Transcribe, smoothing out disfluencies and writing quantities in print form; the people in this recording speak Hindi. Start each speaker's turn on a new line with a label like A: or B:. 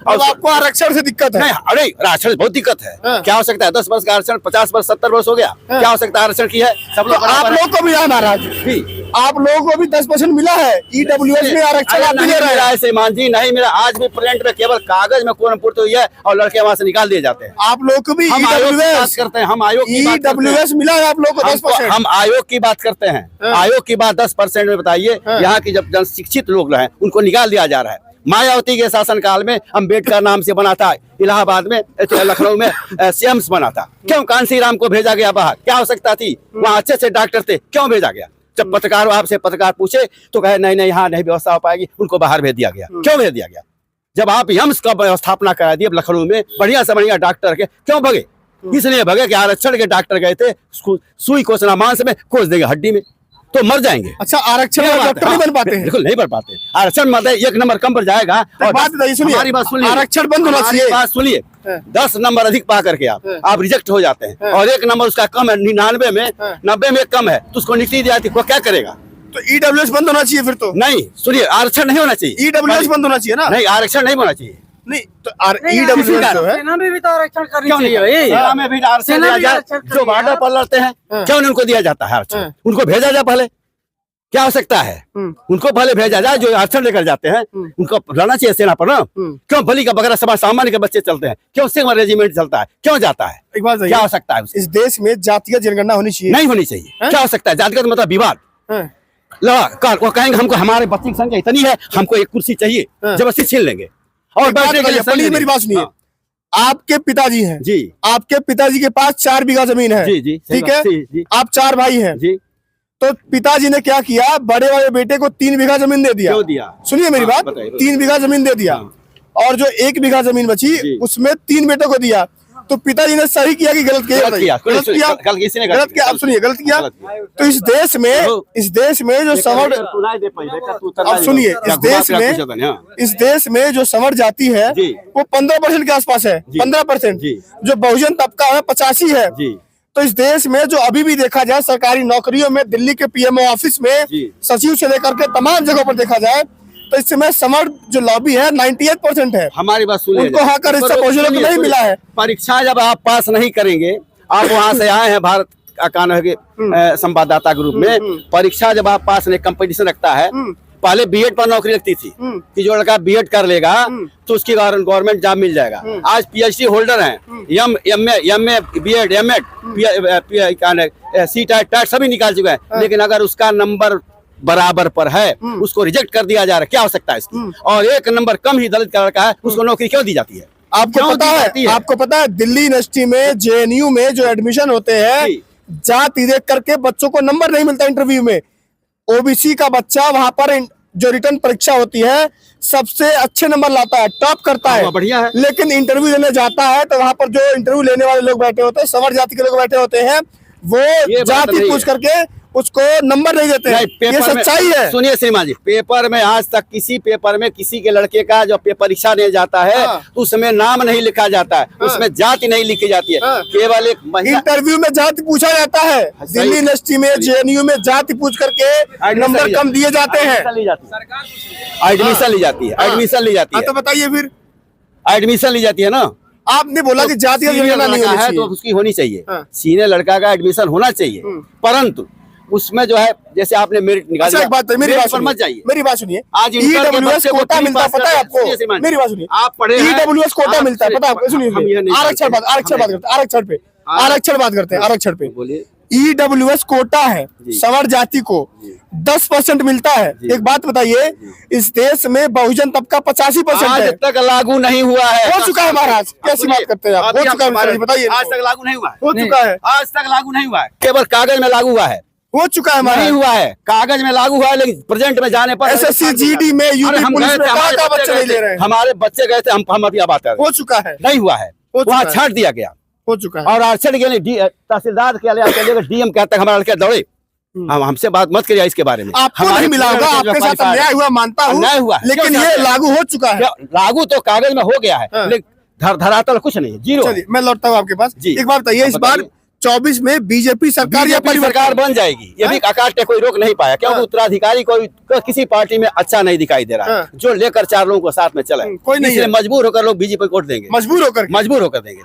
A: अब आपको आरक्षण से दिक्कत है?
B: नहीं, अरे आरक्षण से बहुत दिक्कत है।
A: हाँ।
B: क्या हो सकता है 10 वर्ष का आरक्षण 50 वर्ष 70 वर्ष हो गया, क्या हो सकता है आरक्षण की है सब
A: तो
B: लोग
A: आप लोग को भी है महाराज, आप लोगों को भी 10% मिला है ईडब्ल्यूएस में आरक्षण, आप भी ले रहे हैं?
B: श्रीमान जी नहीं मिला, आज भी प्रिंट में केवल कागज में कोन पूर्ति हुई है और लड़के वहाँ से निकाल दिए जाते हैं।
A: आप लोग को भी
B: हम आयोग की बात
A: ईडब्ल्यूएस
B: करते हैं, हम आयोग की बात करते हैं।
A: ईडब्ल्यूएस मिला है आप लोग को 10%?
B: हम आयोग की बात करते हैं, आयोग की बात 10% में बताइए। यहाँ की जब जन शिक्षित लोग हैं उनको निकाल दिया जा रहा है। मायावती के शासनकाल में अम्बेडकर नाम से बना था, इलाहाबाद में लखनऊ में सीएम्स बना था, क्यों कांसी राम को भेजा गया बाहर? क्या आवश्यकता थी? वहाँ अच्छे से डॉक्टर थे, क्यों भेजा गया? जब पत्रकार आपसे पत्रकार पूछे तो कहे नहीं नहीं यहाँ नहीं व्यवस्था हो पाएगी, उनको बाहर भेज दिया गया। क्यों भेज दिया गया? जब आप यम्स का व्यवस्थापना करा दिए लखनऊ में बढ़िया से बढ़िया डॉक्टर के, क्यों भगे? इसलिए भगे कि आरक्षण के डॉक्टर गए थे, सुई कोसना मांस में कोस देगा हड्डी में, तो मर जाएंगे।
A: अच्छा, आरक्षण में डॉक्टर नहीं बन पाते हैं?
B: बिल्कुल नहीं बन पाते। आरक्षण मतलब 1 नंबर कम पर जाएगा। और
A: बात बताइए, सुनिए,
B: हमारी बात सुनिए,
A: आरक्षण बंद होना चाहिए।
B: बात सुनिए, 10 नंबर अधिक पा करके आप रिजेक्ट हो जाते हैं और 1 नंबर उसका कम है, 99 में 90 में कम है तो उसको निकली जाती है, वो क्या करेगा?
A: तो ईडब्ल्यूएस बंद होना चाहिए फिर तो?
B: नहीं, सुनिए, आरक्षण नहीं होना चाहिए।
A: ईडब्ल्यूएस बंद होना चाहिए ना?
B: नहीं, आरक्षण नहीं होना चाहिए।
A: नहीं तो ईडब्ल्यूएस जो है,
C: सेना में भी तो आरक्षण करनी
B: क्यों नहीं?
C: चाहिए।
B: सेना में भी आरक्षण दिया जाए, जो बॉर्डर पर लड़ते हैं क्यों नहीं उनको दिया जाता है आरक्षण? उनको भेजा जाए पहले, क्या हो सकता है? उनको पहले भेजा जाए, जो आरक्षण लेकर जाते हैं उनको लड़ना चाहिए सेना पर ना। क्यों बलि का बकरा समाज सामान्य के बच्चे चलते हैं? क्यों सिंह रेजिमेंट चलता है? क्यों जाता है?
A: एक बात
B: क्या हो सकता है?
A: इस देश में जातीय जनगणना होनी चाहिए?
B: नहीं होनी चाहिए। क्या हो सकता है? जातिगत मतलब विवाद लड़ा, वो कहेंगे हमको हमारे बच्चे की संख्या इतनी है, हमको एक कुर्सी चाहिए, जबरदस्ती छीन लेंगे। और बैठने के लिए
A: मेरी बात सुनिए, आपके पिताजी हैं
B: जी,
A: आपके पिताजी के पास 4 बीघा जमीन है,
B: जी जी,
A: ठीक है, आप 4 भाई हैं
B: जी।
A: तो पिताजी ने क्या किया, बड़े वाले बेटे को 3 बीघा जमीन दे दिया।
B: क्यों दिया?
A: सुनिए मेरी बात, 3 बीघा जमीन दे दिया और जो 1 बीघा जमीन बची उसमें 3 बेटों को दिया। तो पिताजी ने सही किया कि गलत किया?
B: गलत किया।
A: गलत किया।
B: गलत किया।
A: आप सुनिए, गलत किया। तो इस देश में जो संवर्ण, अब सुनिए, इस देश में जो संवर्ण जाति है वो 15% के आसपास है, 15%। जो बहुजन तबका है 85 है। तो इस देश में जो अभी भी देखा जाए सरकारी नौकरियों में, दिल्ली के पीएमओ ऑफिस में सचिव से लेकर के तमाम जगहों पर देखा जाए तो इस समय समर जो लॉबी है 98% है।
B: हमारी बात सुनिए,
A: उनको हाकर इससे बहुजनों को नहीं मिला है।
B: परीक्षा जब आप पास नहीं करेंगे, आप वहाँ से आए हैं भारत अकान के संवाददाता ग्रुप में, परीक्षा जब आप पास नहीं, कंपटीशन रखता है। पहले बीएड पर नौकरी लगती थी कि जो लड़का बीएड कर लेगा तो उसकी गवर्नमेंट जॉब मिल जाएगा। आज पीएचडी होल्डर हैं, MA BEd MEd C TET सभी निकाल चुके हैं, लेकिन अगर उसका नंबर बराबर पर है उसको रिजेक्ट कर दिया जा रहा है। क्या हो सकता है इसकी? और 1 नंबर कम ही दलित का लड़का है उसको नौकरी क्यों दी जाती है?
A: आपको पता है दिल्ली यूनिवर्सिटी में, जेएनयू में जो एडमिशन होते हैं, जाति देख करके बच्चों को नंबर नहीं मिलता इंटरव्यू में। ओबीसी का बच्चा वहां पर जो रिटर्न परीक्षा होती है सबसे अच्छे नंबर लाता है, टॉप करता है,
B: बढ़िया है।
A: लेकिन इंटरव्यू देने जाता है तो वहां पर जो इंटरव्यू लेने वाले लोग बैठे होते हैं, संवर्ण जाति के लोग बैठे होते हैं, वो जाति पूछ करके उसको नंबर नहीं देते हैं। ये सच्चाई है।
B: सुनिए श्रीमान जी, पेपर में आज तक किसी पेपर में किसी के लड़के का जो परीक्षा नहीं जाता है उसमें नाम नहीं लिखा जाता है, उसमें जाति नहीं लिखी जाती है। केवल एक
A: इंटरव्यू में जाति पूछा जाता है, दिल्ली यूनिवर्सिटी में, जेएनयू में जाति पूछ करके नंबर कम दिए जाते हैं,
B: एडमिशन ली जाती है, एडमिशन ली जाती है।
A: तो बताइए फिर,
B: एडमिशन ली जाती है ना।
A: आपने बोला कि जाति नहीं
B: है तो उसकी होनी चाहिए, सीनियर लड़का का एडमिशन होना चाहिए, परंतु उसमें जो है जैसे आपने मेरिट निकाल दिया।
A: मेरी बात मत जाइए, मेरी बात सुनिए।
B: आज
A: ईडब्ल्यूएस कोटा मिलता है, पता है आपको? मेरी बात सुनिए,
B: आप पढ़े हैं,
A: ईडब्ल्यूएस कोटा मिलता है, पता है आपको? सुनिए, आरक्षण बात करते हैं, आरक्षण पे बोलिए। ईडब्ल्यूएस कोटा है, संवर्ण जाति को 10% मिलता है। एक बात बताइए, इस देश में बहुजन तबका 85% है।
B: आज तक लागू नहीं हुआ है।
A: हो चुका है महाराज, कैसी बात करते हैं आप? हो चुका है, बताइए।
B: आज तक लागू नहीं हुआ है।
A: हो चुका है,
B: आज तक लागू नहीं हुआ है, केवल कागज में लागू हुआ है।
A: हो चुका है,
B: नहीं हुआ है, कागज में लागू हुआ है, लेकिन प्रेजेंट में जाने पर
A: एसएससी जीडी में, यूपी पुलिस में का बच्चे नहीं ले रहे हैं।
B: हमारे बच्चे गए थे, हम अभी बात कर रहे हैं।
A: हो चुका है,
B: नहीं हुआ है, वहाँ छाट दिया गया।
A: हो चुका है।
B: और आरक्षण के लिए तहसीलदार के लिए डीएम कहते हैं हमारे लड़के दौड़े। हमसे बात मत करिए इसके बारे में।
A: आपको नहीं मिला होगा, आपके साथ अन्याय हुआ, मानता हूँ,
B: अन्याय हुआ,
A: लेकिन ये लागू हो चुका है।
B: लागू तो कागज में हो गया है, लेकिन धरातल कुछ नहीं, जीरो।
A: चलिए मैं लौटता हूँ आपके पास। एक बात बताइए, इस बार 2024 में बीजेपी सरकार या
B: बीजेपी सरकार बन जाएगी, ये भी आकाश ने कोई रोक नहीं पाया, क्योंकि उत्तराधिकारी कोई किसी पार्टी में अच्छा नहीं दिखाई दे रहा है, जो लेकर 4 लोगों को साथ में चला,
A: कोई नहीं,
B: मजबूर होकर लोग बीजेपी को वोट देंगे,
A: मजबूर होकर
B: देंगे।